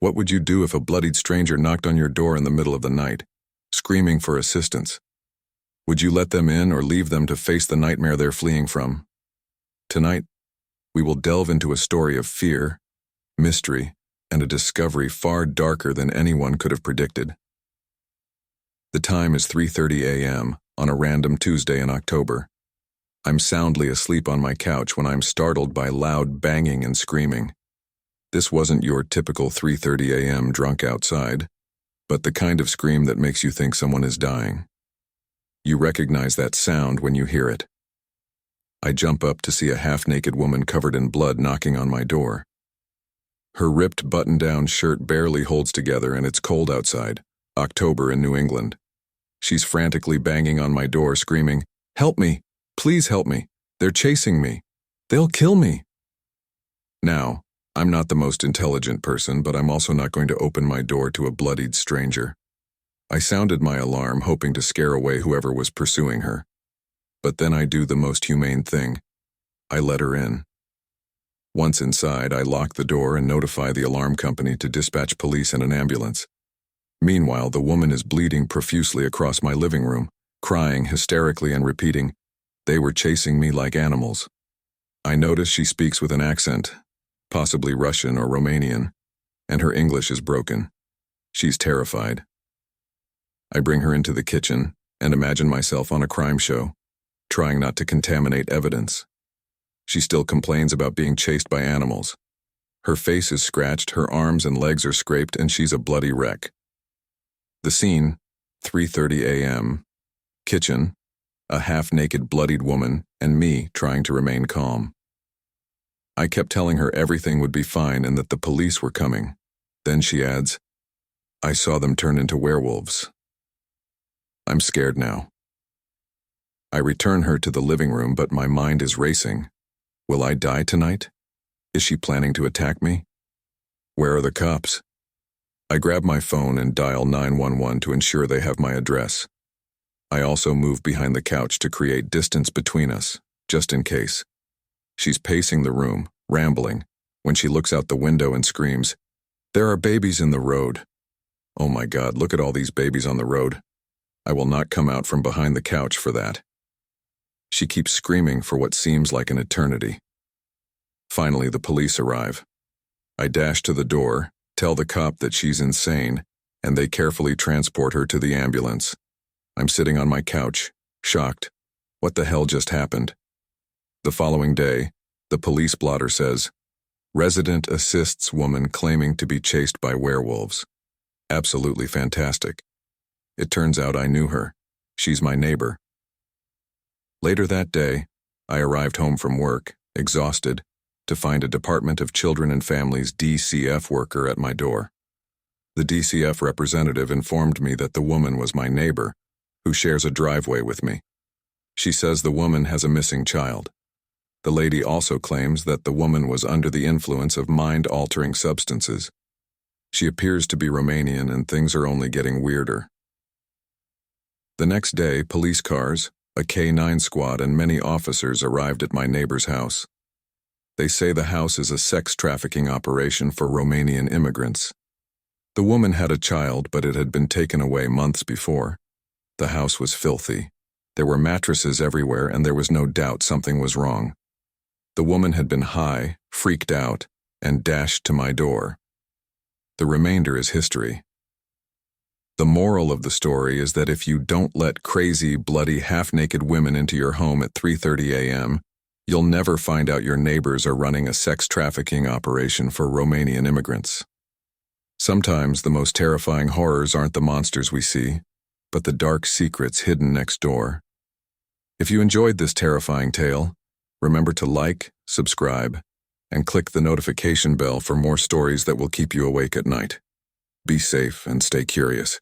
What would you do if a bloodied stranger knocked on your door in the middle of the night, screaming for assistance? Would you let them in or leave them to face the nightmare they're fleeing from? Tonight, we will delve into a story of fear, mystery, and a discovery far darker than anyone could have predicted. The time is 3:30 a.m. on a random Tuesday in October. I'm soundly asleep on my couch when I'm startled by loud banging and screaming. This wasn't your typical 3:30 a.m. drunk outside, but the kind of scream that makes you think someone is dying. You recognize that sound when you hear it. I jump up to see a half-naked woman covered in blood knocking on my door. Her ripped button-down shirt barely holds together and it's cold outside, October in New England. She's frantically banging on my door, screaming, "Help me! Please help me! They're chasing me! They'll kill me!" Now, I'm not the most intelligent person, but I'm also not going to open my door to a bloodied stranger. I sounded my alarm, hoping to scare away whoever was pursuing her. But then I do the most humane thing. I let her in. Once inside, I lock the door and notify the alarm company to dispatch police and an ambulance. Meanwhile, the woman is bleeding profusely across my living room, crying hysterically and repeating, "They were chasing me like animals." I notice she speaks with an accent, possibly Russian or Romanian, and her English is broken. She's terrified. I bring her into the kitchen and imagine myself on a crime show, trying not to contaminate evidence. She still complains about being chased by animals. Her face is scratched, her arms and legs are scraped, and she's a bloody wreck. The scene, 3:30 a.m., kitchen, a half-naked bloodied woman, and me trying to remain calm. I kept telling her everything would be fine and that the police were coming. Then she adds, "I saw them turn into werewolves." I'm scared now. I return her to the living room, but my mind is racing. Will I die tonight? Is she planning to attack me? Where are the cops? I grab my phone and dial 911 to ensure they have my address. I also move behind the couch to create distance between us, just in case. She's pacing the room, rambling, when she looks out the window and screams, "There are babies in the road." Oh my God, look at all these babies on the road. I will not come out from behind the couch for that. She keeps screaming for what seems like an eternity. Finally, the police arrive. I dash to the door, tell the cop that she's insane, and they carefully transport her to the ambulance. I'm sitting on my couch, shocked. What the hell just happened? The following day, the police blotter says, "Resident assists woman claiming to be chased by werewolves." Absolutely fantastic. It turns out I knew her. She's my neighbor. Later that day, I arrived home from work, exhausted, to find a Department of Children and Families DCF worker at my door. The DCF representative informed me that the woman was my neighbor, who shares a driveway with me. She says the woman has a missing child. The lady also claims that the woman was under the influence of mind-altering substances. She appears to be Romanian, and things are only getting weirder. The next day, police cars, a K-9 squad, and many officers arrived at my neighbor's house. They say the house is a sex trafficking operation for Romanian immigrants. The woman had a child, but it had been taken away months before. The house was filthy. There were mattresses everywhere, and there was no doubt something was wrong. The woman had been high, freaked out, and dashed to my door. The remainder is history. The moral of the story is that if you don't let crazy, bloody, half-naked women into your home at 3:30 a.m., you'll never find out your neighbors are running a sex trafficking operation for Romanian immigrants. Sometimes the most terrifying horrors aren't the monsters we see, but the dark secrets hidden next door. If you enjoyed this terrifying tale, remember to like, subscribe, and click the notification bell for more stories that will keep you awake at night. Be safe and stay curious.